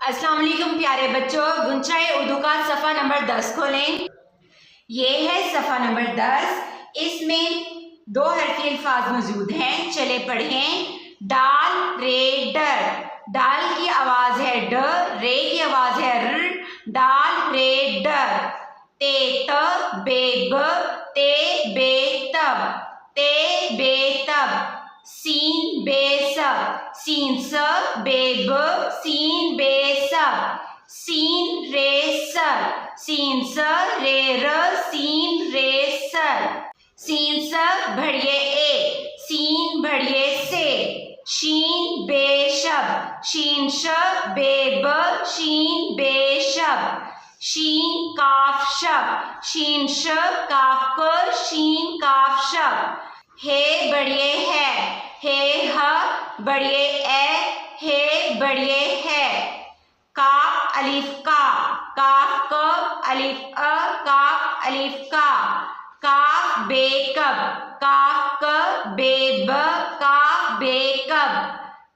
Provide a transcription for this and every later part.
अस्सलाम वालेकुम प्यारे बच्चों, गुंचाए उर्दू का सफ़ा नंबर 10 खोलें। ये है सफ़ा नंबर 10। इसमें दो हरफी अल्फाज मौजूद हैं, चले पढ़ें। डाल रे डर, डाल की आवाज़ है ड, रे की आवाज़ है र। डाल रे डर। ते त बे ब, ते बे तब, ते बे तब। सीन बे सब, सीन स बे ब, सीन बे सब। सीन रे सर, सीन स रे र, सीन रे सर। सीन स भड़िए ए, सीन भड़िए से। शीन बेशब, शीन श बे ब, शीन बेशब। शीन काफ शब, शीन श काफ क, शीन काफ शब। हे बढ़िए है, हे ह बढ़िए ए, हे बढ़िए है। काफ अलिफ का, काफ क अलिफ अ, काफ अलिफ का। काफ बेकब, काफ क बे ब, काफ बेकब।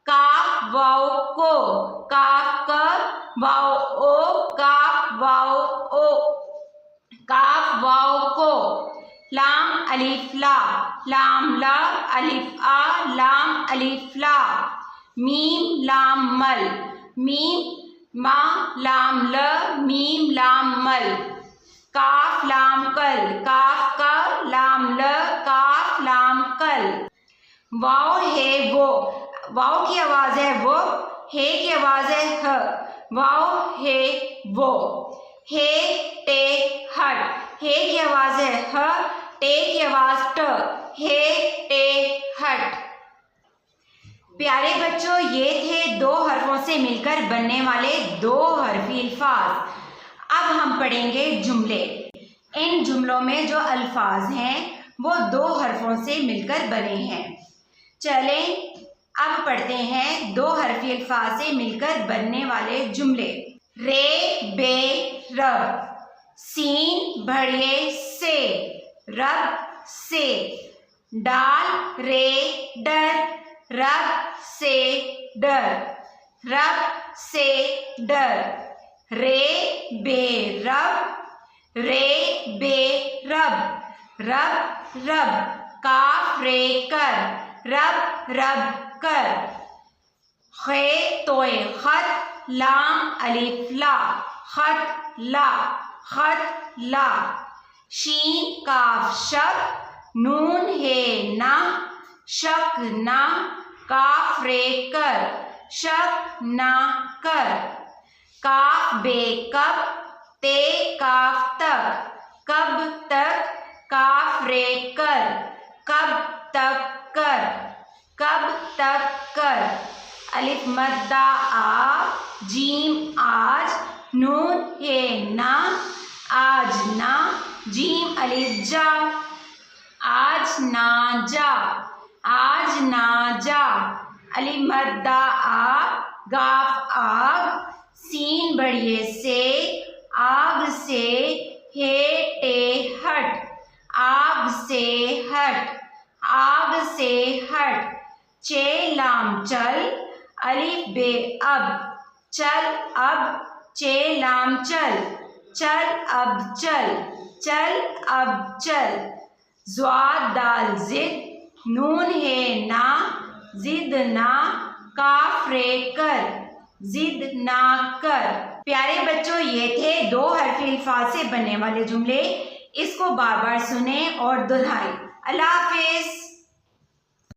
काफ वाओ को, काफ क वाओ ओ, काफ वाओ ओ, काफ वाओ को। लाम अलिफ ला, लाम ला अलिफ आ, लाम अलिफ ला। मीम लाम मल, मीम मा लाम ल, मीम लाम मल। काफ लाम कल, काफ का लाम ल, काफ लाम कल। वाओ है वो, वाओ की आवाज है वो, हे की आवाज है ह। वाओ है वो। हे टे हट, हे की आवाज है ह, टे की आवाज ट। हे टे हट। प्यारे बच्चों, ये थे दो हरफों से मिलकर बनने वाले दो हरफी अल्फाज। अब हम पढ़ेंगे जुमले। इन जुमलों में जो अल्फाज हैं वो दो हरफों से मिलकर बने हैं। चलें अब पढ़ते हैं दो हरफी अल्फाज से मिलकर बनने वाले जुमले। रे बे रब, सीन भड़िए से, रब से। डाल रे डर, रब से डर, रब से डर। रे बे रब, रे बे रब, रब रब। काफ रे कर, रब रब कर। खे तोए खत, लाम अलिफ ला, खत ला, खत ला। शीन काफ शक, नून है ना, शक ना। काफ रे कर, शक ना कर। काफ बेकब, ते काफ तक, कब तक। काफ रे कर, कब तक कर, कब तक कर। अलिफ मद्दा आ, जीम आज, नून है ना, आज ना। जीम अलिफ जा, आज ना जा, आज ना जा। अलिफ मद्दा आ, गाफ आग, सीन बढ़िए से, आग से। हे टे हट, आग से हट, आग से हट। चे लाम चल, अलिफ बे अब, चल अब। चे लाम चल, चल अब चल, चल अब चल। ज़्वाद दाल जिद, नून है ना, जिद ना। काफ रे कर, जिद ना कर। प्यारे बच्चों, ये थे दो हरफी अल्फाज से बनने वाले जुमले। इसको बार बार सुने और दोहराएं। अल्लाह हाफिज।